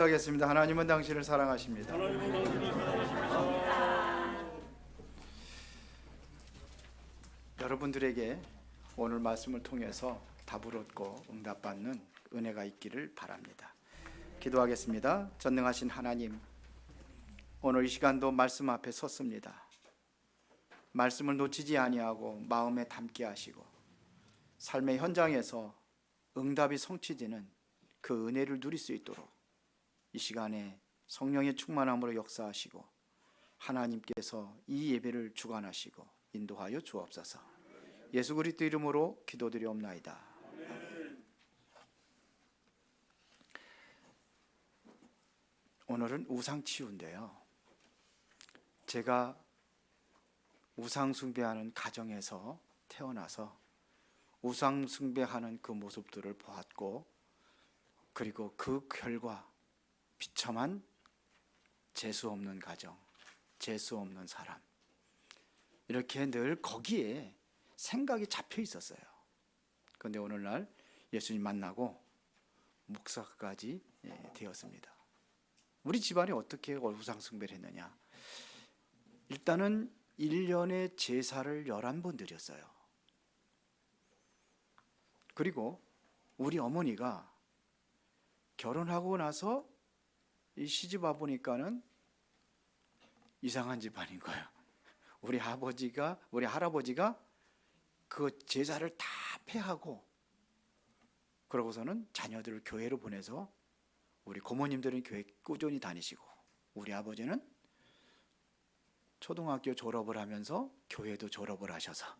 하겠습니다. 하나님은 당신을 사랑하십니다. 여러분들에게 오늘 말씀을 통해서 답을 얻고 응답받는 은혜가 있기를 바랍니다. 기도하겠습니다. 전능하신 하나님, 오늘 이 시간도 말씀 앞에 섰습니다. 말씀을 놓치지 아니하고 마음에 담게 하시고 삶의 현장에서 응답이 성취되는 그 은혜를 누릴 수 있도록 이 시간에 성령의 충만함으로 역사하시고 하나님께서 이 예배를 주관하시고 인도하여 주옵소서. 예수 그리스도 이름으로 기도드리옵나이다. 오늘은 우상치유인데요, 제가 우상숭배하는 가정에서 태어나서 우상숭배하는 그 모습들을 보았고, 그리고 그 결과 비참한 재수없는 가정, 재수없는 사람, 이렇게 늘 거기에 생각이 잡혀 있었어요. 그런데 오늘날 예수님 만나고 목사까지 되었습니다. 우리 집안이 어떻게 우상숭배를 했느냐? 일단은 1년에 제사를 11번 드렸어요. 그리고 우리 어머니가 결혼하고 나서 이 시집 와 보니까는 이상한 집안인 거예요. 우리 할아버지가 그 제사를 다 폐하고, 그러고서는 자녀들을 교회로 보내서 우리 고모님들은 교회 꾸준히 다니시고, 우리 아버지는 초등학교 졸업을 하면서 교회도 졸업을 하셔서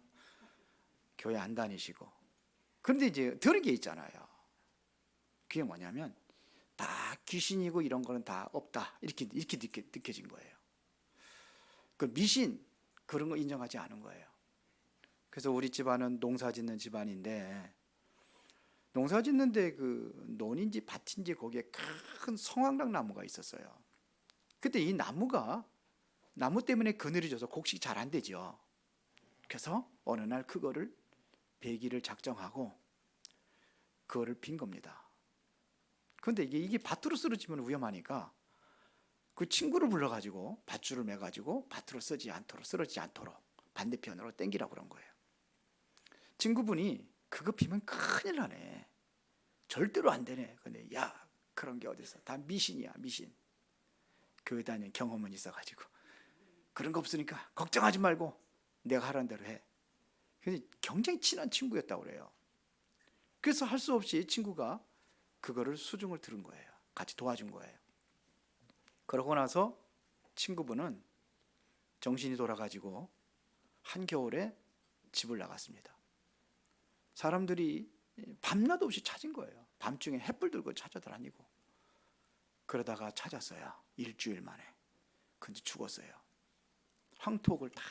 교회 안 다니시고. 그런데 이제 들은 게 있잖아요. 그게 뭐냐면 다 귀신이고 이런 거는 다 없다, 이렇게 느껴진 거예요. 그 미신 그런 거 인정하지 않은 거예요. 그래서 우리 집안은 농사짓는 집안인데, 농사짓는데 그 논인지 밭인지 거기에 큰 성황락 나무가 있었어요. 그때 이 나무 때문에 그늘이 져서 곡식이 잘 안 되죠. 그래서 어느 날 그거를 배기를 작정하고 그거를 빈 겁니다. 그런데 이게 밭으로 쓰러지면 위험하니까 그 친구를 불러가지고 밧줄을 매가지고 밭으로 쓰러지지 않도록 반대편으로 당기라고 그런 거예요. 친구분이 그거 피면 큰일 나네, 절대로 안 되네. 근데 야, 그런 게 어딨어, 다 미신이야, 미신. 교회 다니는 경험은 있어가지고 그런 거 없으니까 걱정하지 말고 내가 하라는 대로 해. 그래서 굉장히 친한 친구였다고 그래요. 그래서 할 수 없이 친구가 그거를 수중을 들은 거예요. 같이 도와준 거예요. 그러고 나서 친구분은 정신이 돌아가지고 한겨울에 집을 나갔습니다. 사람들이 밤낮 없이 찾은 거예요. 밤중에 햇불 들고 찾아다니고. 그러다가 찾았어요. 일주일 만에. 근데 죽었어요. 황토를 다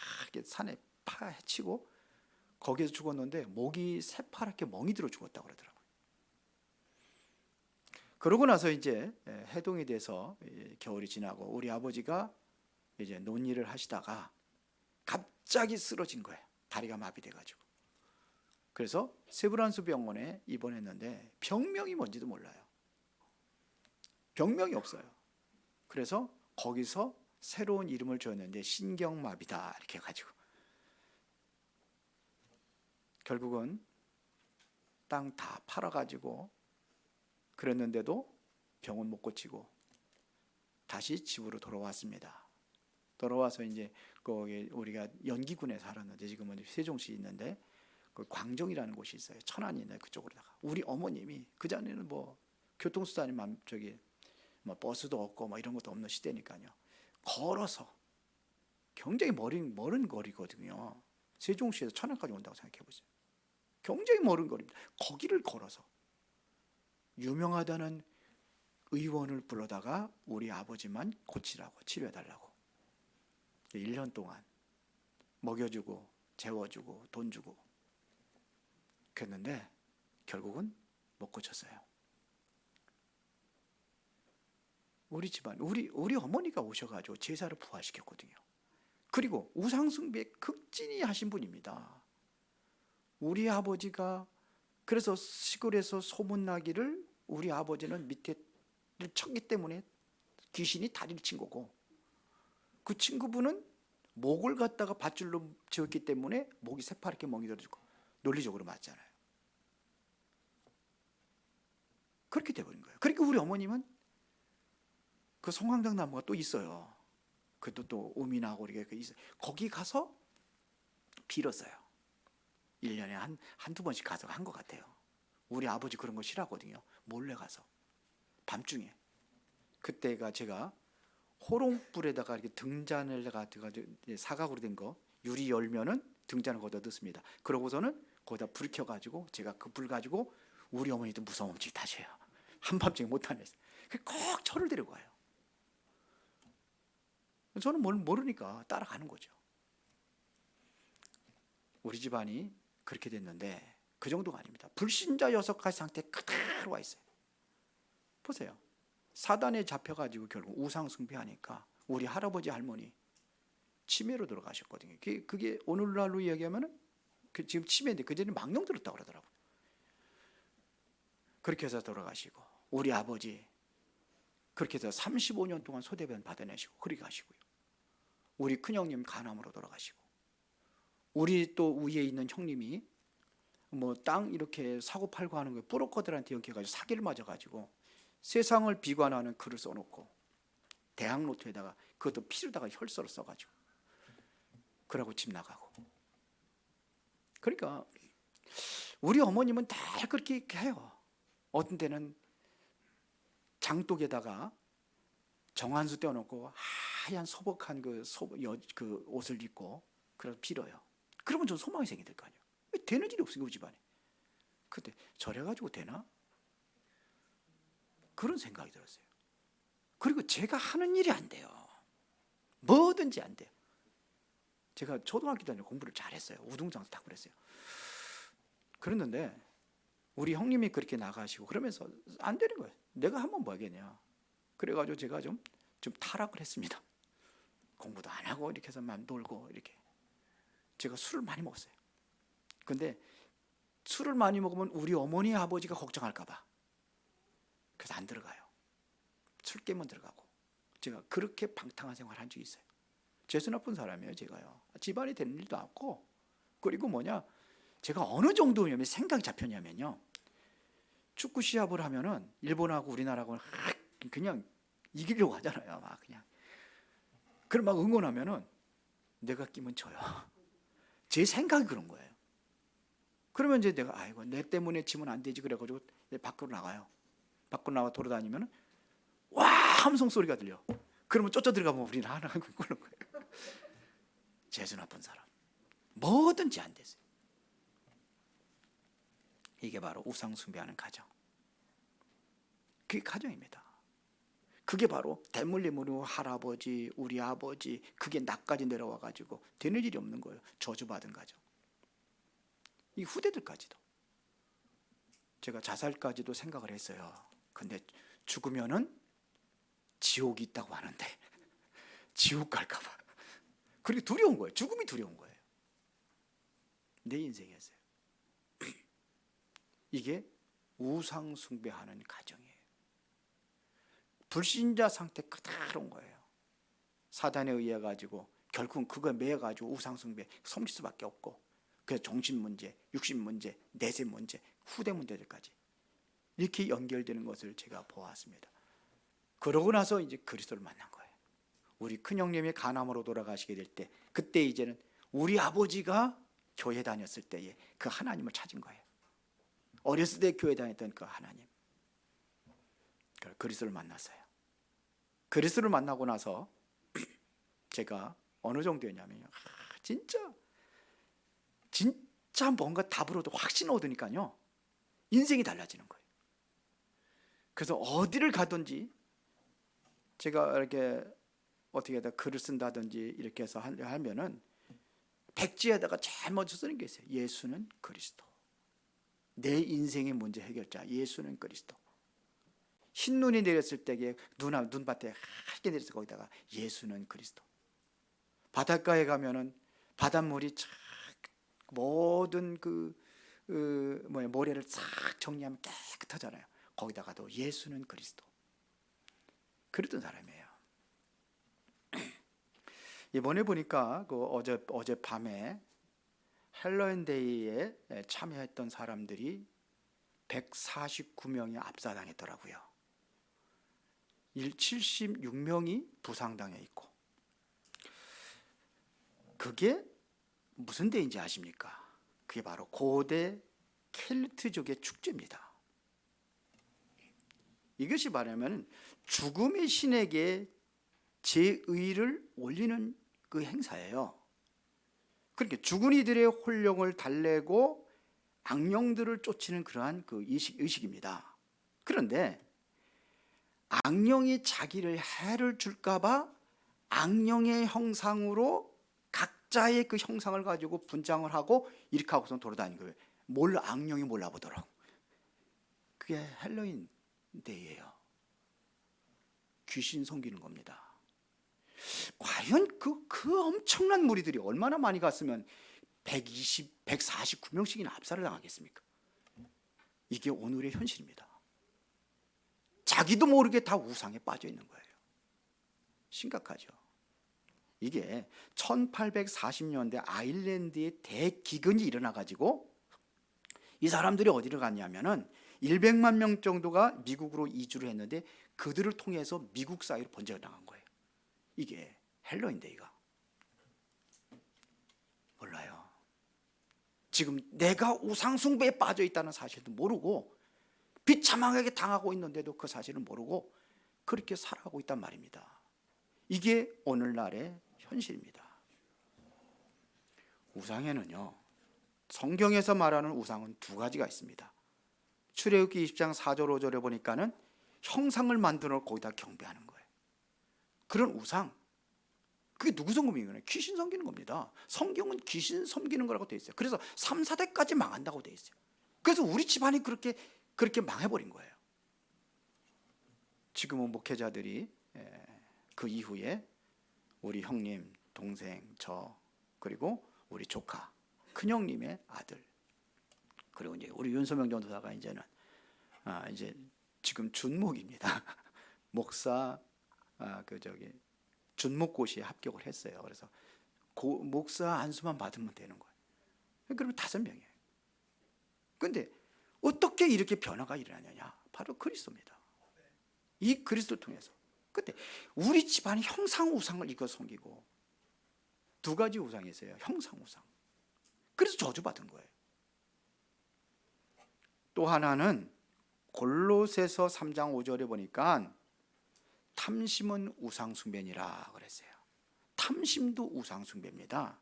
산에 파헤치고 거기에서 죽었는데 목이 새파랗게 멍이 들어 죽었다고 그러더라고요. 그러고 나서 이제 해동이 돼서 겨울이 지나고 우리 아버지가 이제 논일을 하시다가 갑자기 쓰러진 거예요. 다리가 마비돼가지고. 그래서 세브란스 병원에 입원했는데 병명이 뭔지도 몰라요. 병명이 없어요. 그래서 거기서 새로운 이름을 지었는데 신경마비다 이렇게 해가지고, 결국은 땅 다 팔아가지고 그랬는데도 병은 못 고치고 다시 집으로 돌아왔습니다. 돌아와서 이제 거기 우리가 연기군에 살았는데, 지금은 세종시에 있는데 그 광정이라는 곳이 있어요. 천안이 있는 그쪽으로다가 우리 어머님이, 그 전에는 뭐 교통수단이 뭐 버스도 없고 뭐 이런 것도 없는 시대니까요, 걸어서, 굉장히 멀은 거리거든요. 세종시에서 천안까지 온다고 생각해 보세요. 굉장히 멀은 거리입니다. 거기를 걸어서 유명하다는 의원을 불러다가 우리 아버지만 고치라고, 치료해달라고 1년 동안 먹여주고 재워주고 돈 주고 그랬는데 결국은 못 고쳤어요. 우리 집안, 우리 어머니가 오셔가지고 제사를 부활시켰거든요. 그리고 우상숭배 극진히 하신 분입니다. 우리 아버지가 그래서 시골에서 소문나기를 우리 아버지는 밑에 쳤기 때문에 귀신이 다리를 친 거고, 그 친구분은 목을 갖다가 밧줄로 재웠기 때문에 목이 새파랗게 멍이 들어지고 논리적으로 맞잖아요. 그렇게 돼버린 거예요. 그러니까 우리 어머님은 그 송황장 나무가 또 있어요. 그것도 또 오미나고 이렇게 있어요. 거기 가서 빌었어요. 1년에 한두 번씩 가서 한 것 같아요. 우리 아버지 그런 거 싫어하거든요. 몰래 가서 밤중에. 그때가 제가 호롱불에다가 이렇게 등잔을 가지고 사각으로 된 거 유리 열면은 등잔을 거기다 넣습니다. 그러고서는 거기다 불 켜가지고 제가 그 불 가지고 우리 어머니도 무서운 짓 하셔요. 한밤중에 못하네. 꼭 저를 데리고 가요. 저는 뭘 모르니까 따라가는 거죠. 우리 집안이 그렇게 됐는데 그 정도가 아닙니다. 불신자 6가지 상태에 그대로 와 있어요. 보세요. 사단에 잡혀가지고 결국 우상 숭배하니까 우리 할아버지 할머니 치매로 들어가셨거든요. 그게 오늘날로 이야기하면은 지금 치매인데 그전에 망령 들었다고 그러더라고요. 그렇게 해서 돌아가시고, 우리 아버지 그렇게 해서 35년 동안 소대변 받아내시고 그렇게 가시고요. 우리 큰형님 간암으로 돌아가시고, 우리 또 위에 있는 형님이 뭐 땅 이렇게 사고 팔고 하는 거에 브로커들한테 연결해가지고 사기를 맞아가지고 세상을 비관하는 글을 써놓고 대학 노트에다가 그것도 피로다가 혈서를 써가지고 그러고 집 나가고. 그러니까 우리 어머님은 다 그렇게 해요. 어떤 때는 장독에다가 정한수 떼어놓고 하얀 소복한 그 옷을 입고 그래서 빌어요. 그러면 좀 소망이 생길 거 아니에요. 왜 되는 일이 없어요, 우리 집안에. 그때 저래가지고 되나? 그런 생각이 들었어요. 그리고 제가 하는 일이 안 돼요. 뭐든지 안 돼요. 제가 초등학교 다니고 공부를 잘했어요. 우등장도 타고 그랬어요. 그랬는데 우리 형님이 그렇게 나가시고 그러면서 안 되는 거예요. 내가 하면 뭐 하겠냐. 그래가지고 제가 좀 타락을 했습니다. 공부도 안 하고 이렇게 해서만 놀고 이렇게. 제가 술을 많이 먹었어요. 근데 술을 많이 먹으면 우리 어머니 아버지가 걱정할까 봐 그래서 안 들어가요. 술 깨면 들어가고. 제가 그렇게 방탕한 생활을 한 적이 있어요. 재수 나쁜 사람이에요, 제가요. 집안이 되는 일도 없고. 그리고 제가 어느 정도냐면 생각이 잡혔냐면요. 축구 시합을 하면은 일본하고 우리나라하고는 그냥 이기려고 하잖아요. 막 그냥. 그럼 막 응원하면은 내가 끼면 져요. 제 생각이 그런 거예요. 그러면 이제 내가 아이고 내 때문에 지면 안 되지 그래가지고 밖으로 나가요. 밖으로 나가 돌아다니면은 와 함성 소리가 들려. 그러면 쫓아 들어가면 우리는 하나 하고 그런 거예요. 재수 나쁜 사람. 뭐든지 안 됐어요. 이게 바로 우상 숭배하는 가정. 그게 가정입니다. 그게 바로 대물림으로 할아버지, 우리 아버지, 그게 나까지 내려와 가지고 되는 일이 없는 거예요. 저주받은 가정. 이 후대들까지도. 제가 자살까지도 생각을 했어요. 근데 죽으면은 지옥이 있다고 하는데 지옥 갈까 봐. 그리고 두려운 거예요. 죽음이 두려운 거예요. 내 인생이었어요. 이게 우상 숭배하는 가정이에요. 불신자 상태 그대로 온 거예요. 사단에 의해 가지고 결국은 그거에 매여 가지고 우상 숭배 섬길 수밖에 없고, 그래서 정신 문제, 육신 문제, 내세 문제, 후대 문제들까지 이렇게 연결되는 것을 제가 보았습니다. 그러고 나서 이제 그리스도를 만난 거예요. 우리 큰형님이 간암으로 돌아가시게 될 때, 그때 이제는 우리 아버지가 교회 다녔을 때에 그 하나님을 찾은 거예요. 어렸을 때 교회 다녔던 그 하나님, 그리스도를 만났어요. 그리스도를 만나고 나서 제가 어느 정도였냐면요, 진짜 뭔가 답을 확신 얻으니까요 인생이 달라지는 거예요. 그래서 어디를 가든지 제가 이렇게 어떻게 하다 글을 쓴다든지 이렇게 해서 하면은 백지에다가 제일 먼저 쓰는 게 있어요. 예수는 그리스도. 내 인생의 문제 해결자 예수는 그리스도. 흰눈이 내렸을 때에 눈밭에 하얗게 내렸을 때 거기다가 예수는 그리스도. 바닷가에 가면은 바닷물이 쫙 모든 모래를 싹 정리하면 깨끗하잖아요. 거기다가도 예수는 그리스도. 그랬던 사람이에요. 이번에 보니까 그 어젯밤에 헬로윈데이에 참여했던 사람들이 149명이 압사당했더라고요. 76명이 부상당해 있고, 그게 무슨 데인지 아십니까? 그게 바로 고대 켈트족의 축제입니다. 이것이 말하면 죽음의 신에게 제의를 올리는 그 행사예요. 그렇게 죽은 이들의 혼령을 달래고 악령들을 쫓는 그러한 그 의식입니다. 그런데 악령이 자기를 해를 줄까봐 악령의 형상으로 각자의 그 형상을 가지고 분장을 하고 이렇게 하고서 돌아다니는 거예요. 악령이 몰라보도록. 그게 헬로윈 데이예요. 귀신 섬기는 겁니다. 과연 그 엄청난 무리들이 얼마나 많이 갔으면 149명씩이나 압살을 당하겠습니까? 이게 오늘의 현실입니다. 자기도 모르게 다 우상에 빠져 있는 거예요. 심각하죠. 이게 1840년대 아일랜드에 대기근이 일어나가지고 이 사람들이 어디를 갔냐면은 100만 명 정도가 미국으로 이주를 했는데 그들을 통해서 미국 사이로 번져나간 거예요. 이게 헬로윈데이가. 몰라요. 지금 내가 우상숭배에 빠져 있다는 사실도 모르고 비참하게 당하고 있는데도 그 사실을 모르고 그렇게 살아가고 있단 말입니다. 이게 오늘날의 현실입니다. 우상에는요, 성경에서 말하는 우상은 두 가지가 있습니다. 출애굽기 20장 4절 5절에 보니까는 형상을 만들어 거기다 경배하는 거예요. 그런 우상, 그게 누구 섬기는 거예요? 귀신 섬기는 겁니다. 성경은 귀신 섬기는 거라고 되어 있어요. 그래서 3, 4대까지 망한다고 되어 있어요. 그래서 우리 집안이 그렇게 망해버린 거예요. 지금은 목회자들이 그 이후에 우리 형님, 동생, 저, 그리고 우리 조카, 큰형님의 아들, 그리고 이제 우리 윤소명 전도사가 이제는 이제 지금 준목입니다. 목사 준목고시에 합격을 했어요. 그래서 목사 안수만 받으면 되는 거예요. 그러면 5명이에요. 그런데 어떻게 이렇게 변화가 일어나느냐? 바로 그리스도입니다. 이 그리스도를 통해서. 근데 우리 집안이 형상 우상을 이거 섬기고, 두 가지 우상이 있어요. 형상 우상. 그래서 저주받은 거예요. 또 하나는 골로새서 3장 5절에 보니까 탐심은 우상 숭배니라 그랬어요. 탐심도 우상 숭배입니다.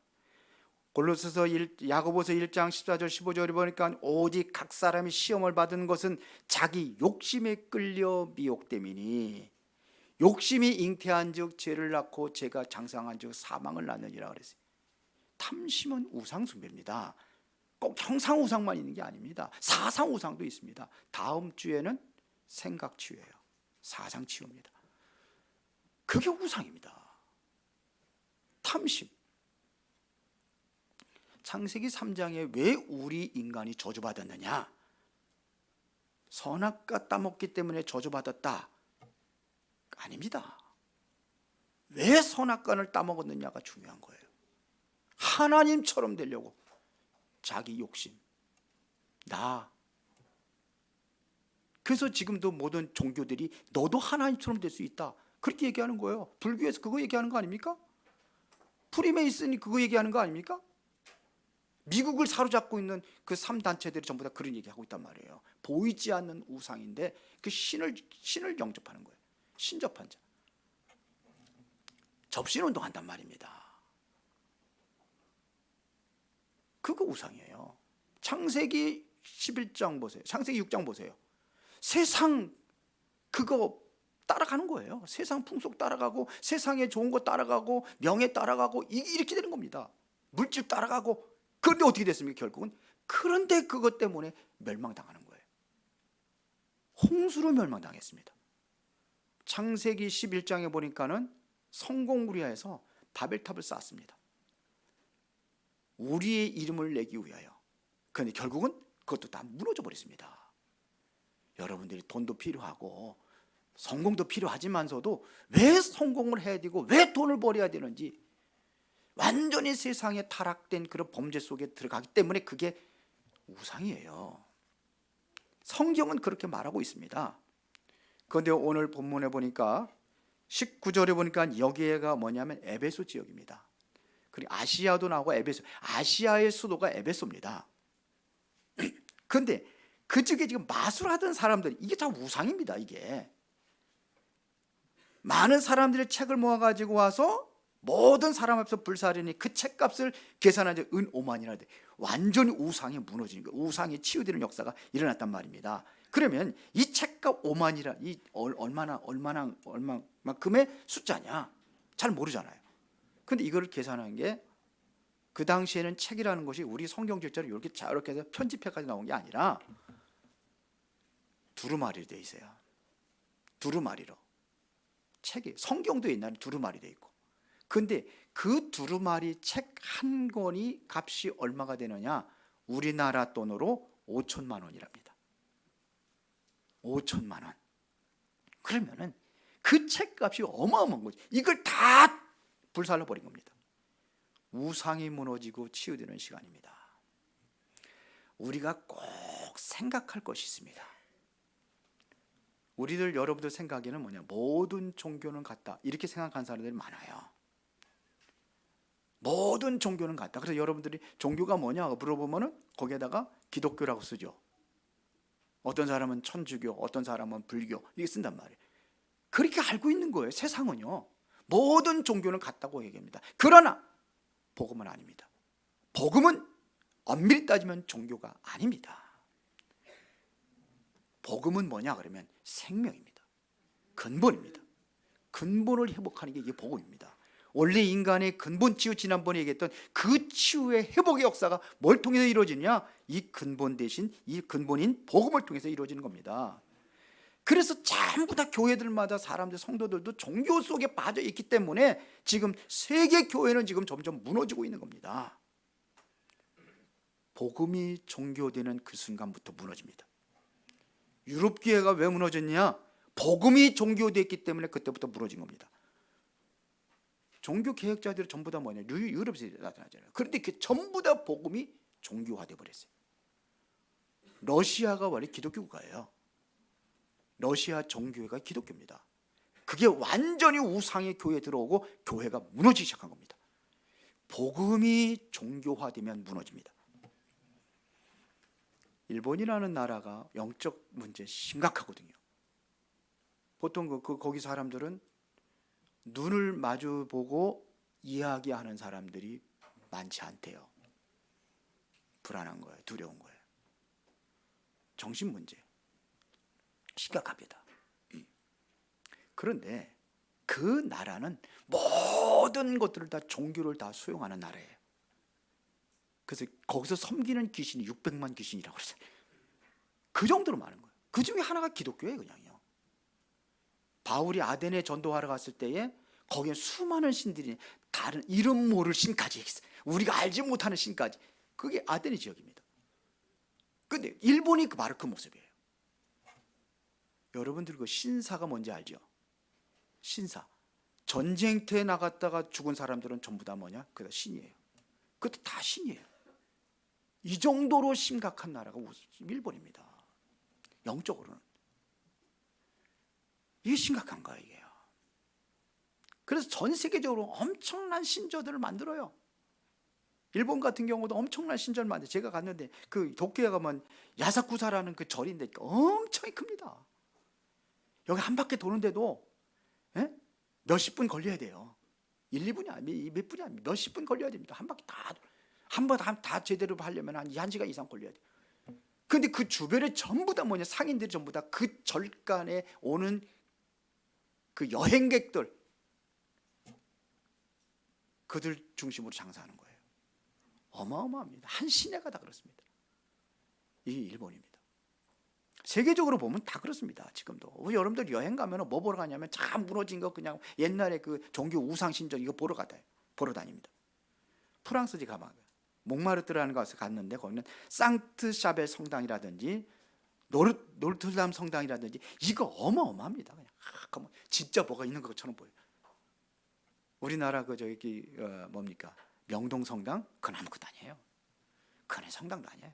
야고보서 1장 14절 15절에 보니까 오직 각 사람이 시험을 받은 것은 자기 욕심에 끌려 미혹됨이니 욕심이 잉태한즉 죄를 낳고 죄가 장성한즉 사망을 낳느니라 그랬어요. 탐심은 우상 숭배입니다. 꼭 형상 우상만 있는 게 아닙니다. 사상 우상도 있습니다. 다음 주에는 생각 치유예요. 사상 치유입니다. 그게 우상입니다. 탐심. 창세기 3장에 왜 우리 인간이 저주받았느냐? 선악과 따먹기 때문에 저주받았다. 아닙니다. 왜 선악과를 따먹었느냐가 중요한 거예요. 하나님처럼 되려고 자기 욕심, 나. 그래서 지금도 모든 종교들이 너도 하나님처럼 될 수 있다, 그렇게 얘기하는 거예요. 불교에서 그거 얘기하는 거 아닙니까? 프리메이슨이 그거 얘기하는 거 아닙니까? 미국을 사로잡고 있는 그 3단체들이 전부 다 그런 얘기하고 있단 말이에요. 보이지 않는 우상인데 그 신을 영접하는 거예요. 신접한 자. 접신운동 한단 말입니다. 그거 우상이에요. 창세기 11장 보세요. 창세기 6장 보세요. 세상 그거 따라가는 거예요. 세상 풍속 따라가고 세상에 좋은 거 따라가고 명예 따라가고 이렇게 되는 겁니다. 물질 따라가고. 그런데 어떻게 됐습니까? 결국은 그런데 그것 때문에 멸망당하는 거예요. 홍수로 멸망당했습니다. 창세기 11장에 보니까는 성공우리아에서 바벨탑을 쌓았습니다. 우리의 이름을 내기 위하여. 그런데 결국은 그것도 다 무너져 버렸습니다. 여러분들이 돈도 필요하고 성공도 필요하지만서도 왜 성공을 해야 되고 왜 돈을 벌어야 되는지, 완전히 세상에 타락된 그런 범죄 속에 들어가기 때문에 그게 우상이에요. 성경은 그렇게 말하고 있습니다. 그런데 오늘 본문에 보니까 19절에 보니까 여기가 뭐냐면 에베소 지역입니다. 그리고 아시아도 나오고 에베소, 아시아의 수도가 에베소입니다. 그런데 그 지역에 지금 마술하던 사람들, 이게 다 우상입니다. 이게 많은 사람들이 책을 모아가지고 와서 모든 사람 앞에서 불사르니 그 책값을 계산하자 은 5만이나 돼. 완전히 우상이 무너지는 거예요. 우상이 치유되는 역사가 일어났단 말입니다. 그러면 이 책값 5만이라 이 얼마만큼의 숫자냐? 잘 모르잖아요. 근데 이거를 계산한 게 그 당시에는 책이라는 것이 우리 성경 절자로 이렇게 자유롭게 해서 편집해까지 나온 게 아니라 두루마리로 돼 있어요. 두루마리로. 책이 성경도 옛날에 두루마리 돼 있고. 근데 그 두루마리 책 한 권이 값이 얼마가 되느냐? 우리나라 돈으로 5천만 원이랍니다. 5천만 원. 그러면은 그 책값이 어마어마한 거지. 이걸 다 불살라 버린 겁니다. 우상이 무너지고 치유되는 시간입니다. 우리가 꼭 생각할 것이 있습니다. 우리들 여러분들 생각에는 뭐냐? 모든 종교는 같다, 이렇게 생각하는 사람들이 많아요. 모든 종교는 같다. 그래서 여러분들이 종교가 뭐냐고 물어보면은 거기에다가 기독교라고 쓰죠. 어떤 사람은 천주교, 어떤 사람은 불교, 이렇게 쓴단 말이에요. 그렇게 알고 있는 거예요. 세상은요, 모든 종교는 같다고 얘기합니다. 그러나 복음은 아닙니다. 복음은 엄밀히 따지면 종교가 아닙니다. 복음은 뭐냐 그러면 생명입니다. 근본입니다. 근본을 회복하는 게 이게 복음입니다. 원래 인간의 근본 치유, 지난번에 얘기했던 그 치유의 회복의 역사가 뭘 통해서 이루어지냐? 이 근본 대신 이 근본인 복음을 통해서 이루어지는 겁니다. 그래서 전부 다 교회들마다 사람들, 성도들도 종교 속에 빠져 있기 때문에 지금 세계 교회는 지금 점점 무너지고 있는 겁니다. 복음이 종교되는 그 순간부터 무너집니다. 유럽 교회가 왜 무너졌냐? 복음이 종교됐기 때문에 그때부터 무너진 겁니다. 종교 개혁자들이 전부 다 뭐냐? 유럽에서 나타나잖아요. 그런데 그 전부 다 복음이 종교화돼 버렸어요. 러시아가 원래 기독교 국가예요. 러시아 정교회가 기독교입니다. 그게 완전히 우상의 교회에 들어오고 교회가 무너지기 시작한 겁니다. 복음이 종교화되면 무너집니다. 일본이라는 나라가 영적 문제 심각하거든요. 보통 거기 사람들은 눈을 마주보고 이야기하는 사람들이 많지 않대요. 불안한 거예요. 두려운 거예요. 정신 문제 심각합니다. 그런데 그 나라는 모든 것들을 다, 종교를 다 수용하는 나라예요. 그래서 거기서 섬기는 귀신이 600만 귀신이라고 그러잖아요. 그 정도로 많은 거예요. 그 중에 하나가 기독교예요. 그냥요. 바울이 아덴에 전도하러 갔을 때에 거기에 수많은 신들이 다른 이름 모를 신까지 있어요. 우리가 알지 못하는 신까지. 그게 아덴의 지역입니다. 그런데 일본이 바로 그 모습이에요. 여러분들 그 신사가 뭔지 알죠? 신사. 전쟁터에 나갔다가 죽은 사람들은 전부 다 뭐냐? 그게 다 신이에요. 그것도 다 신이에요. 이 정도로 심각한 나라가 일본입니다. 영적으로는. 이게 심각한 거예요. 이게요. 그래서 전 세계적으로 엄청난 신전들을 만들어요. 일본 같은 경우도 엄청난 신전을 만들어요. 제가 갔는데 그 도쿄에 가면 야사쿠사라는 그 절인데 엄청 큽니다. 여기 한 바퀴 도는데도 몇십 분 걸려야 돼요. 1, 2분이 아니에요. 몇 분이 아니에요. 몇십 분 걸려야 됩니다. 한 바퀴 한 번 다 제대로 하려면 한 1시간 이상 걸려야 돼요. 근데 그 주변에 전부 다 뭐냐? 상인들이 전부 다 그 절간에 오는 그 여행객들, 그들 중심으로 장사하는 거예요. 어마어마합니다. 한 시내가 다 그렇습니다. 이게 일본입니다. 세계적으로 보면 다 그렇습니다. 지금도 여러분들 여행 가면 뭐 보러 가냐면 참 무너진 거, 그냥 옛날에 그 종교 우상 신전 이거 보러 다닙니다. 프랑스에 가면 몽마르트라는 곳에 갔는데 거기는 상트 샤벨 성당이라든지 노르트담 성당이라든지 이거 어마어마합니다. 그냥 진짜 뭐가 있는 것처럼 보여요. 우리나라 그 저기 뭡니까 명동 성당 그건 아무것도 아니에요. 그건 성당도 아니에요.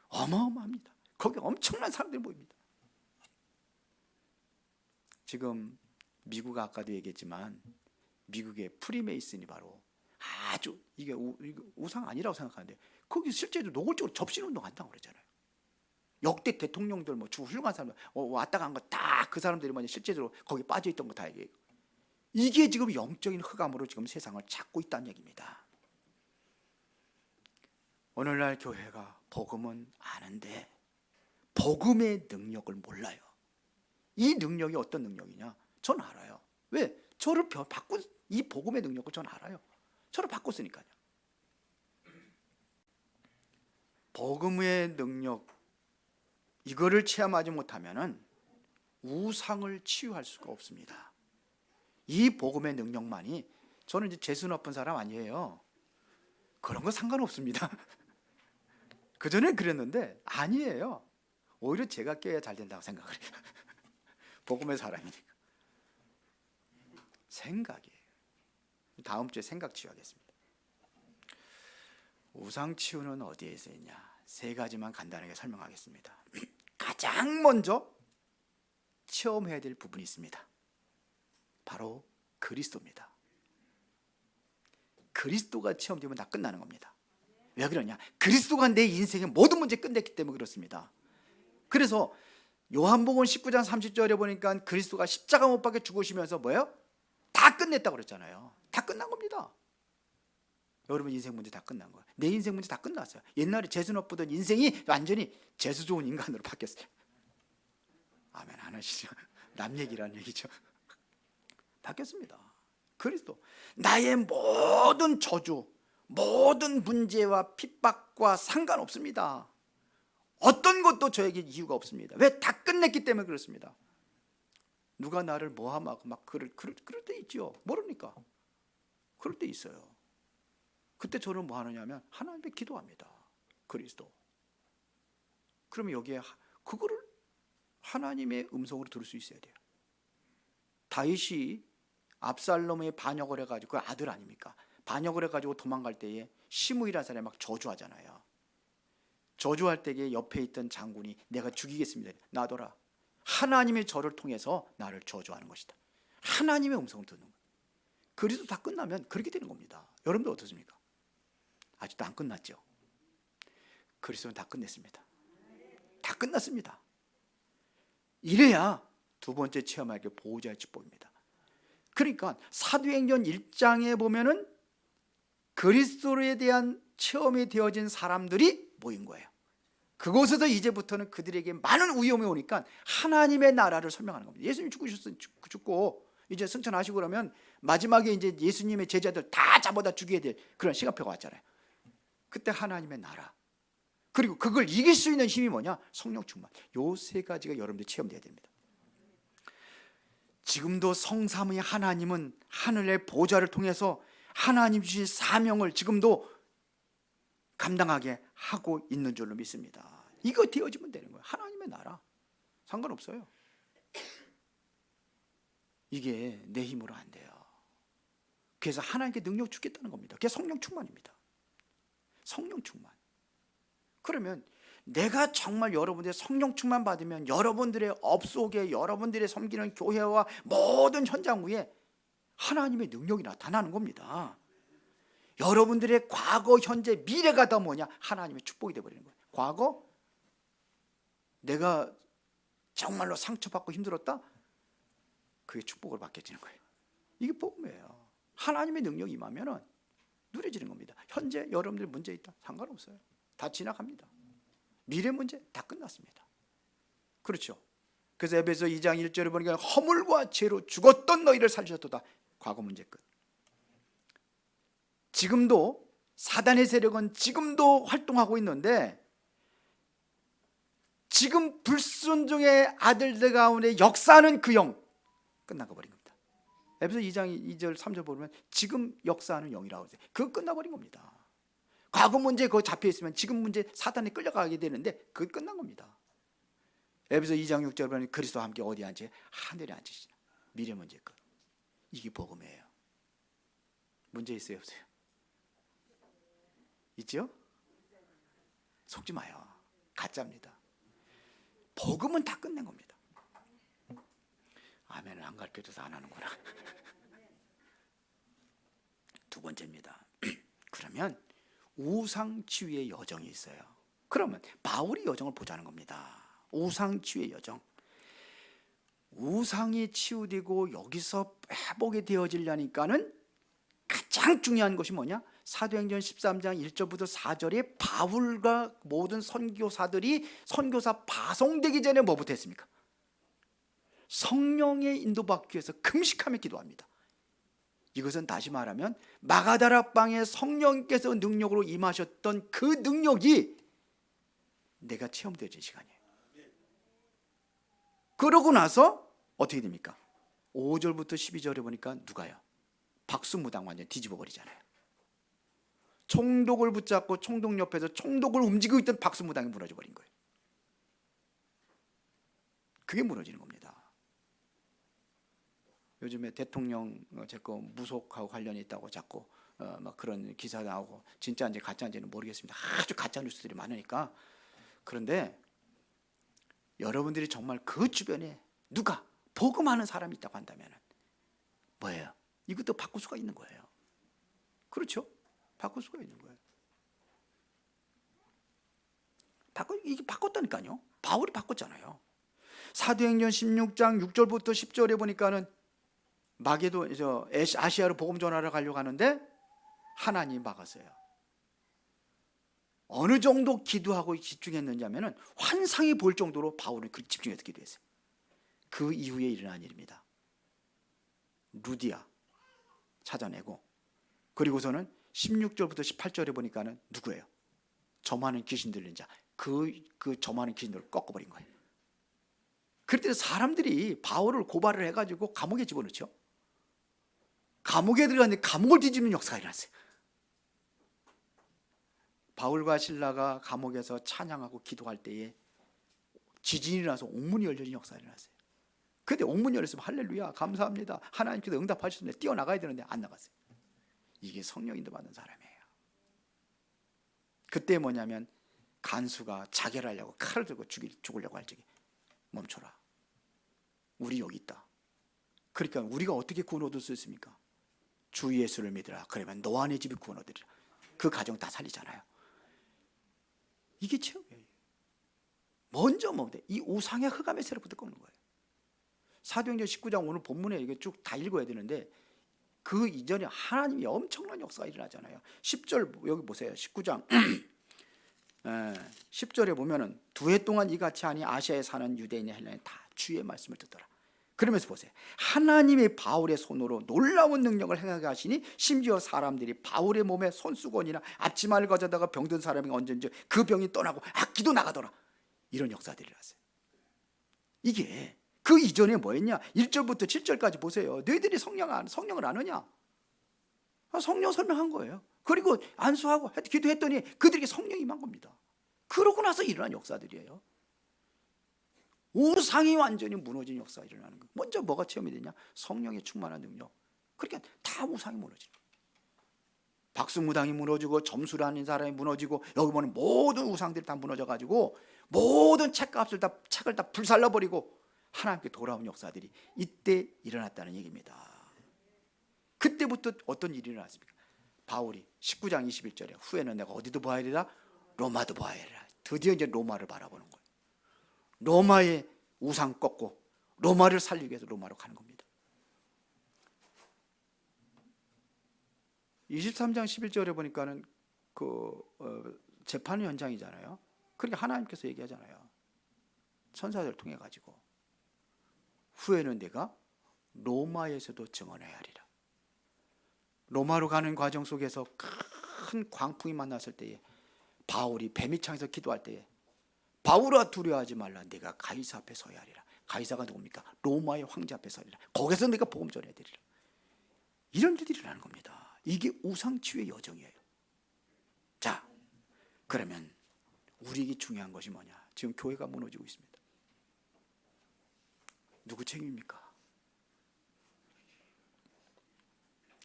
어마어마합니다. 거기 엄청난 사람들이 모입니다. 지금 미국 아까도 얘기했지만 미국의 프리메이슨이 바로 아주 이게 우상 아니라고 생각하는데 거기 실제로 노골적으로 접신운동 한다고 그러잖아요. 역대 대통령들 뭐 주 훌륭한 사람들 왔다 간 거 다 그 사람들이 뭐냐 실제로 거기 빠져 있던 거 다 얘기해요. 이게 지금 영적인 흑암으로 지금 세상을 찾고 있다는 얘기입니다. 오늘날 교회가 복음은 아는데 복음의 능력을 몰라요. 이 능력이 어떤 능력이냐? 전 알아요. 왜? 저를 바꾼 이 복음의 능력을 전 알아요. 저를 바꿨으니까요. 복음의 능력 이거를 체험하지 못하면은 우상을 치유할 수가 없습니다. 이 복음의 능력만이 저는 이제 재수 높은 사람 아니에요. 그런 거 상관없습니다. 그전에 그랬는데 아니에요. 오히려 제가 껴야 잘 된다고 생각을 해요. 복음의 사람이니까. 생각이에요. 다음 주에 생각 치유하겠습니다. 우상 치유는 어디에서 있냐? 세 가지만 간단하게 설명하겠습니다. 가장 먼저 체험해야 될 부분이 있습니다. 바로 그리스도입니다. 그리스도가 체험되면 다 끝나는 겁니다. 왜 그러냐? 그리스도가 내 인생의 모든 문제 끝냈기 때문에 그렇습니다. 그래서 요한복음 19장 30절에 보니까 그리스도가 십자가 못 박혀 죽으시면서 뭐예요? 다 끝냈다고 그랬잖아요. 다 끝난 겁니다. 여러분 인생 문제 다 끝난 거예요. 내 인생 문제 다 끝났어요. 옛날에 재수 없던 인생이 완전히 재수 좋은 인간으로 바뀌었어요. 아멘 안 하시죠? 남 얘기라는 얘기죠. 바뀌었습니다. 그리스도 나의 모든 저주 모든 문제와 핍박과 상관없습니다. 어떤 것도 저에게 이유가 없습니다. 왜? 다 끝냈기 때문에 그렇습니다. 누가 나를 모함하고 막 그럴 때 있죠. 모르니까 그럴 때 있어요. 그때 저는 뭐 하느냐면 하나님께 기도합니다. 그리스도. 그러면 여기에 그거를 하나님의 음성으로 들을 수 있어야 돼요. 다윗이 압살롬의 반역을 해가지고 그 아들 아닙니까? 반역을 해가지고 도망갈 때에 시므이라는 사람이 막 저주하잖아요. 저주할 때에 옆에 있던 장군이 내가 죽이겠습니다. 놔둬라. 하나님의 저를 통해서 나를 저주하는 것이다. 하나님의 음성을 듣는 거예요. 그리스도 다 끝나면 그렇게 되는 겁니다. 여러분들 어떻습니까? 아직도 안 끝났죠? 그리스도는 다 끝냈습니다. 다 끝났습니다. 이래야 두 번째 체험할 게 보호자의 축복입니다. 그러니까 사도행전 1장에 보면은 그리스도에 대한 체험이 되어진 사람들이 모인 거예요. 그곳에서 이제부터는 그들에게 많은 위험이 오니까 하나님의 나라를 설명하는 겁니다. 예수님 죽고 이제 승천하시고 그러면 마지막에 이제 예수님의 제자들 다 잡아다 죽여야 될 그런 시간표가 왔잖아요. 그때 하나님의 나라 그리고 그걸 이길 수 있는 힘이 뭐냐? 성령 충만. 요 세 가지가 여러분들 체험돼야 됩니다. 지금도 성삼위 하나님은 하늘의 보좌를 통해서 하나님 주신 사명을 지금도 감당하게 하고 있는 줄로 믿습니다. 이거 되어지면 되는 거예요. 하나님의 나라 상관없어요. 이게 내 힘으로 안 돼요. 그래서 하나님께 능력 주겠다는 겁니다. 그게 성령 충만입니다. 성령 충만. 그러면 내가 정말 여러분들의 성령 충만 받으면 여러분들의 업 속에 여러분들의 섬기는 교회와 모든 현장 위에 하나님의 능력이 나타나는 겁니다. 여러분들의 과거, 현재, 미래가 다 뭐냐? 하나님의 축복이 되어버리는 거예요. 과거 내가 정말로 상처받고 힘들었다? 그게 축복을 받게 되는 거예요. 이게 복음이에요. 하나님의 능력이 임하면 누려지는 겁니다. 현재 여러분들 문제 있다? 상관없어요. 다 지나갑니다. 미래 문제 다 끝났습니다. 그렇죠. 그래서 에베소 2장 1절에 보니까 허물과 죄로 죽었던 너희를 살리셨도다. 과거 문제 끝. 지금도 사단의 세력은 지금도 활동하고 있는데 지금 불순종의 아들들 가운데 역사하는 그 영 끝나가 버린 겁니다. 에베소 2장 2절 3절 보면 지금 역사하는 영이라고 해요. 그거 끝나버린 겁니다. 과거 문제 그거 잡혀 있으면 지금 문제 사단에 끌려가게 되는데 그게 끝난 겁니다. 에베소 2장 6절에 보면 그리스도와 함께 어디 앉지? 하늘에 앉으시나. 미래 문제 끝. 이게 복음이에요. 문제 있어요, 없어요? 있죠? 속지 마요. 가짜입니다. 복음은 다 끝낸 겁니다. 아멘을 안 가르쳐줘서 안 하는구나. 두 번째입니다. 그러면 우상치유의 여정이 있어요. 그러면 바울이 여정을 보자는 겁니다. 우상치유의 여정. 우상이 치유되고 여기서 회복이 되어지려니까는 가장 중요한 것이 뭐냐? 사도행전 13장 1절부터 4절에 바울과 모든 선교사들이 선교사 파송되기 전에 뭐부터 했습니까? 성령의 인도받기 위해서 금식하며 기도합니다. 이것은 다시 말하면 마가다라 방에 성령께서 능력으로 임하셨던 그 능력이 내가 체험되어진 시간이에요. 그러고 나서 어떻게 됩니까? 5절부터 12절에 보니까 누가요? 박수무당 완전 뒤집어 버리잖아요. 총독을 붙잡고 총독 옆에서 총독을 움직이고 있던 박수무당이 무너져 버린 거예요. 그게 무너지는 겁니다. 요즘에 대통령 제거 무속하고 관련이 있다고 자꾸 막 그런 기사 나오고 진짜인지 가짜인지는 모르겠습니다. 아주 가짜 뉴스들이 많으니까. 그런데 여러분들이 정말 그 주변에 누가 복음하는 사람이 있다고 한다면 뭐예요? 이것도 바꿀 수가 있는 거예요. 그렇죠? 바꿀 수가 있는 거예요. 이게 바꿨다니까요. 바울이 바꿨잖아요. 사도행전 16장 6절부터 10절에 보니까는 아시아로 복음 전하러 가려고 하는데 하나님이 막았어요. 어느 정도 기도하고 집중했는지 하면은 환상이 볼 정도로 바울은 그 집중해서 기도했어요. 그 이후에 일어난 일입니다. 루디아 찾아내고, 그리고서는 16절부터 18절에 보니까는 누구예요? 점하는 귀신 들린 자. 그 점하는 귀신들을 꺾어버린 거예요. 그때 사람들이 바울을 고발을 해가지고 감옥에 집어넣죠. 감옥에 들어갔는데 감옥을 뒤집는 역사가 일어났어요. 바울과 실라가 감옥에서 찬양하고 기도할 때에 지진이 일어나서 옥문이 열려진 역사가 일어났어요. 그때 옥문이 열렸으면 할렐루야 감사합니다, 하나님께서 응답하셨는데 뛰어나가야 되는데 안 나갔어요. 이게 성령 인도받은 사람이에요. 그때 뭐냐면 간수가 자결하려고 칼을 들고 죽으려고 할 적에 멈춰라, 우리 여기 있다. 그러니까 우리가 어떻게 구원 얻을 수 있습니까? 주 예수를 믿으라, 그러면 너와 네 집이 구원 얻으리라. 그 가정 다 살리잖아요. 이게 체험이에요. 먼저 이 우상의 흑암의 세력부터 꺾는 거예요. 사도행전 19장 오늘 본문에 이게 쭉 다 읽어야 되는데 그 이전에 하나님이 엄청난 역사가 일어나잖아요. 10절 여기 보세요. 19장 10절에 보면은 2해 동안 이같이 하니 아시아에 사는 유대인의 헬라인 다 주의 말씀을 듣더라. 그러면서 보세요. 하나님의 바울의 손으로 놀라운 능력을 행하게 하시니 심지어 사람들이 바울의 몸에 손수건이나 앞치마를 가져다가 병든 사람이 얹은지 그 병이 떠나고 악기도 나가더라. 이런 역사들이 일어났어요. 이게 그 이전에 뭐였냐? 1절부터 7절까지 보세요. 너희들이 성령을 아느냐? 성령 설명한 거예요. 그리고 안수하고 기도했더니 그들에게 성령이 임한 겁니다. 그러고 나서 일어난 역사들이에요. 우상이 완전히 무너진 역사가 일어나는 거예요. 먼저 뭐가 체험이 되냐? 성령의 충만한 능력. 그러니까 다 우상이 무너지는 거예요. 박수무당이 무너지고 점수라는 사람이 무너지고 여기 보면 모든 우상들이 다 무너져가지고 모든 책을 다 불살라버리고 하나님께 돌아온 역사들이 이때 일어났다는 얘기입니다. 그때부터 어떤 일이 일어났습니까? 바울이 19장 21절에 후에는 내가 어디도 보아야 되라? 로마도 보아야 되라. 드디어 이제 로마를 바라보는 거예요. 로마의 우상 꺾고 로마를 살리기 위해서 로마로 가는 겁니다. 23장 11절에 보니까는 재판 현장이잖아요. 그러니까 하나님께서 얘기하잖아요. 천사들 통해 가지고 후에는 내가 로마에서도 증언해야 하리라. 로마로 가는 과정 속에서 큰 광풍이 만났을 때에 바울이 뱀이창에서 기도할 때에 바울아 두려워하지 말라, 내가 가이사 앞에 서야 하리라. 가이사가 누굽니까? 로마의 황제 앞에 서리라. 거기서 내가 복음 전해야 되리라. 이런 일들이 일어나는 겁니다. 이게 우상치유의 여정이에요. 자, 그러면 우리에게 중요한 것이 뭐냐? 지금 교회가 무너지고 있습니다. 누구 책임입니까?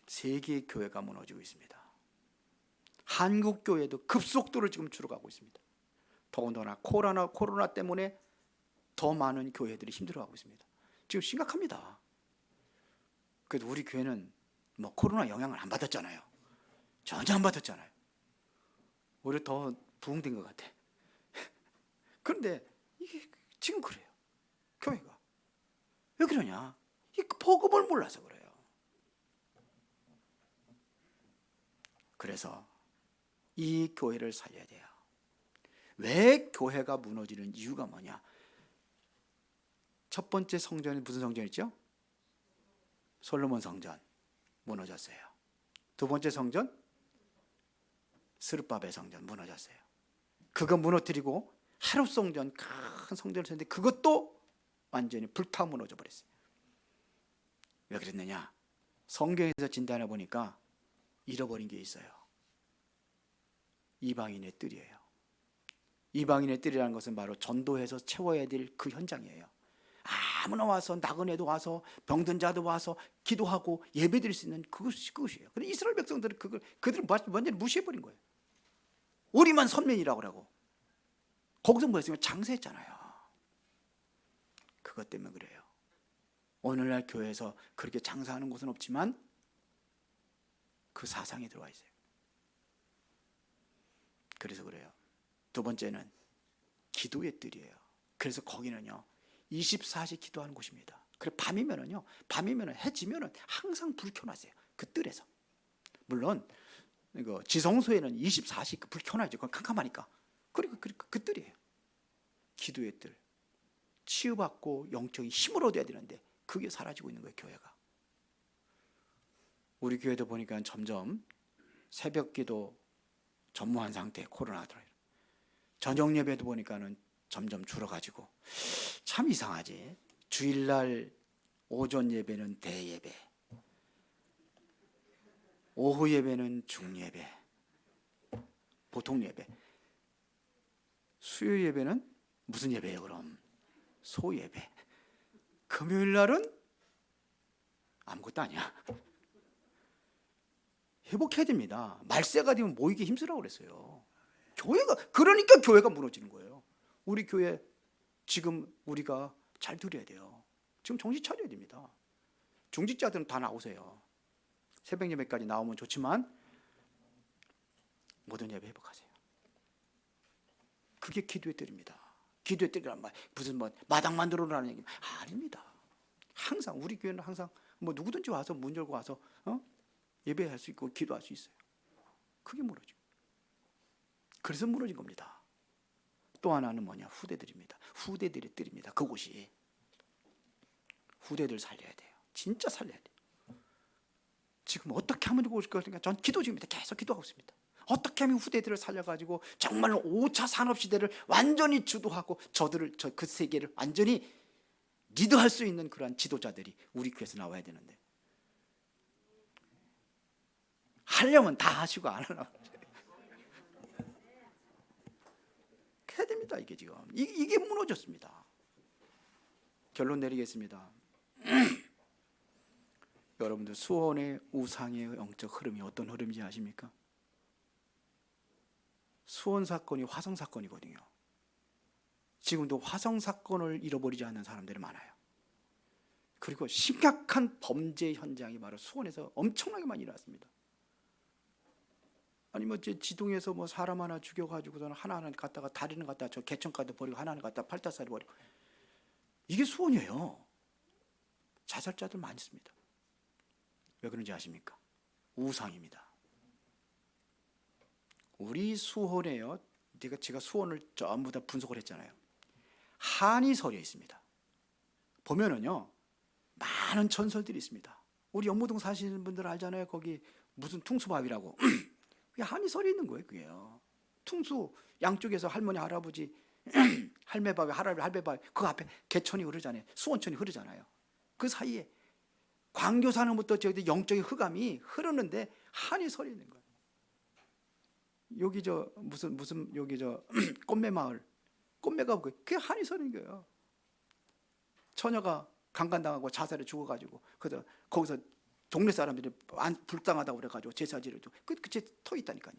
세계 교회가 무너지고 있습니다. 한국 교회도 급속도로 지금 줄어가고 있습니다. 더군다나 코로나 때문에 더 많은 교회들이 힘들어하고 있습니다. 지금 심각합니다. 그래도 우리 교회는 뭐 코로나 영향을 안 받았잖아요. 전혀 안 받았잖아요. 오히려 더 부흥된 것 같아. 그런데 이게 지금 그래요. 교회가 왜 그러냐? 이 복음을 몰라서 그래요. 그래서 이 교회를 살려야 돼요. 왜 교회가 무너지는 이유가 뭐냐? 첫 번째 성전이 무슨 성전이죠? 솔로몬 성전 무너졌어요. 두 번째 성전 스룹바벨 성전 무너졌어요. 그거 무너뜨리고 헤롯 성전 큰 성전을 세웠는데 그것도 완전히 불타 무너져 버렸어요. 왜 그랬느냐? 성경에서 진단해 보니까 잃어버린 게 있어요. 이방인의 뜰이에요. 이방인의 뜰이라는 것은 바로 전도해서 채워야 될 그 현장이에요. 아무나 와서 나그네도 와서 병든 자도 와서 기도하고 예배드릴 수 있는 그것이에요. 그런데 이스라엘 백성들은 그들을 완전히 무시해버린 거예요. 우리만 선민이라고 하고 거기서 뭐 했으면 장사했잖아요. 그것 때문에 그래요. 오늘날 교회에서 그렇게 장사하는 곳은 없지만 그 사상이 들어와 있어요. 그래서 그래요. 두 번째는 기도의 뜰이에요. 그래서 거기는요 24시 기도하는 곳입니다. 그래 밤이면은 해 지면은 항상 불 켜놨어요. 그 뜰에서. 물론 이거 지성소에는 24시 불 켜놔야죠. 그건 캄캄하니까. 그리고 그 뜰이에요. 기도의 뜰. 치유받고 영적인 힘을 얻어야 되는데 그게 사라지고 있는 거예요. 교회가. 우리 교회도 보니까 점점 새벽기도 전무한 상태, 코로나 들어요. 저녁 예배도 보니까는 점점 줄어가지고 참 이상하지. 주일날 오전 예배는 대예배, 오후 예배는 중예배, 보통 예배, 수요 예배는 무슨 예배예요? 그럼 소예배. 금요일 날은 아무것도 아니야. 회복해야 됩니다. 말세가 되면 모이기 힘쓰라고 그랬어요. 그러니까 교회가 무너지는 거예요. 우리 교회 지금 우리가 잘 드려야 돼요. 지금 정신 차려야 됩니다. 중직자들은 다 나오세요. 새벽 예배까지 나오면 좋지만 모든 예배 회복하세요. 그게 기도의 뜰입니다. 기도의 뜰이란 말 무슨 마당 만들어라는 얘기 아닙니다. 항상 우리 교회는 항상 누구든지 와서 문 열고 와서 예배할 수 있고 기도할 수 있어요. 그게 무너지고. 그래서 무너진 겁니다. 또 하나는 뭐냐? 후대들입니다. 후대들의 뜰입니다. 그곳이. 후대들 살려야 돼요. 진짜 살려야 돼요. 지금 어떻게 하면 되고 싶을까? 전 기도 중입니다. 계속 기도하고 있습니다. 어떻게 하면 후대들을 살려가지고 정말 5차 산업시대를 완전히 주도하고 그 세계를 완전히 리드할 수 있는 그러한 지도자들이 우리 교회에서 나와야 되는데 하려면 다 하시고 안 하려면 해야 됩니다. 이게 지금 이게 무너졌습니다. 결론 내리겠습니다. 여러분들 수원의 우상의 영적 흐름이 어떤 흐름인지 아십니까? 수원 사건이 화성 사건이거든요. 지금도 화성 사건을 잃어버리지 않는 사람들이 많아요. 그리고 심각한 범죄 현장이 바로 수원에서 엄청나게 많이 일어났습니다. 아니 지동에서 사람 하나 죽여가지고서는 하나는 갖다가 다리는 갖다가 저 개천가도 버리고 하나는 갖다가 팔다살이 버리고 이게 수원이에요. 자살자들 많이 있습니다. 왜 그런지 아십니까? 우상입니다. 우리 수원에요. 제가 수원을 전부 다 분석을 했잖아요. 한이 서려 있습니다. 보면은요 많은 전설들이 있습니다. 우리 연무동 사시는 분들 알잖아요. 거기 무슨 퉁수바위라고 그게 한이 서려 있는 거예요. 그게요. 퉁수 양쪽에서 할머니 할아버지 할매바위 할배바위 그 앞에 개천이 흐르잖아요. 수원천이 흐르잖아요. 그 사이에 광교산으로부터 저기 영적인 흑암이 흐르는데 한이 서려 있는 거예요. 여기 무슨 여기 꽃매 마을 꽃매가 그게 한이 서려 있는 거예요. 처녀가 강간당하고 자살해 죽어가지고 그래서 거기서 동네 사람들이 불쌍하다고 그래가지고 제사 지내고 그터 있다니까요.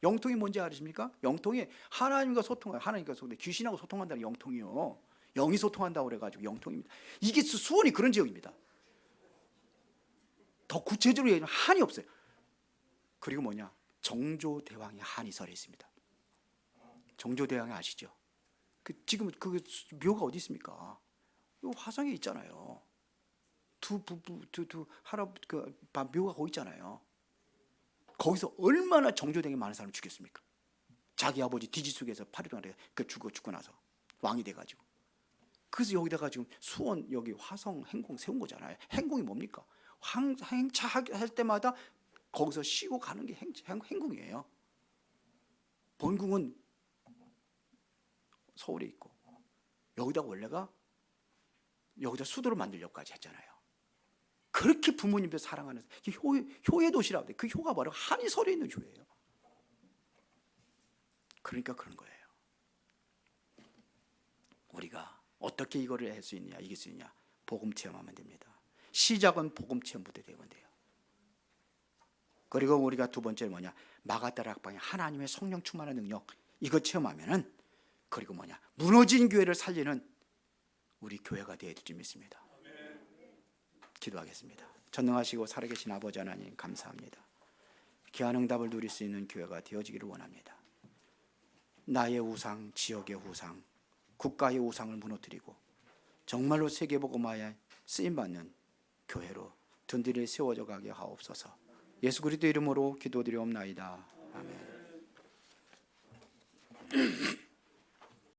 영통이 뭔지 아십니까? 영통이 하나님과 소통해요. 하나님과 소통, 귀신하고 소통한다는 영통이요. 영이 소통한다고 그래가지고 영통입니다. 이게 수원이 그런 지역입니다. 더 구체적으로 얘기하면 한이 없어요. 그리고 뭐냐? 정조대왕의 한이 설에 있습니다. 정조대왕이 아시죠? 지금 그 묘가 어디 있습니까? 화성에 있잖아요. 두 묘가 거기 있잖아요. 거기서 얼마나 정조대왕이 많은 사람을 죽였습니까? 자기 아버지 뒤지 속에서 파리동안에 죽고 나서 왕이 돼가지고. 그래서 여기다가 지금 수원 여기 화성 행궁 세운 거잖아요. 행궁이 뭡니까? 행차할 때마다 거기서 쉬고 가는 게 행궁이에요. 본궁은 서울에 있고 여기다가 원래가 여기다 수도를 만들려고까지 했잖아요. 그렇게 부모님들 사랑하는 효의 도시라고 돼. 그 효가 바로 한이 설에 있는 효예요. 그러니까 그런 거예요. 우리가 어떻게 이거를 할 수 있냐, 이길 수 있냐? 복음 체험하면 됩니다. 시작은 복음 체험부터 되면 돼요. 그리고 우리가 두 번째 뭐냐? 마가다라 학방의 하나님의 성령 충만한 능력 이거 체험하면은 그리고 뭐냐? 무너진 교회를 살리는 우리 교회가 되어야 될 줄 믿습니다. 기도하겠습니다. 전능하시고 살아계신 아버지 하나님 감사합니다. 귀한 응답을 누릴 수 있는 교회가 되어지기를 원합니다. 나의 우상, 지역의 우상, 국가의 우상을 무너뜨리고 정말로 세계복음화에 쓰임받는 교회로 든든히 세워져 가게 하옵소서. 예수 그리스도 이름으로 기도드리옵나이다. 아멘.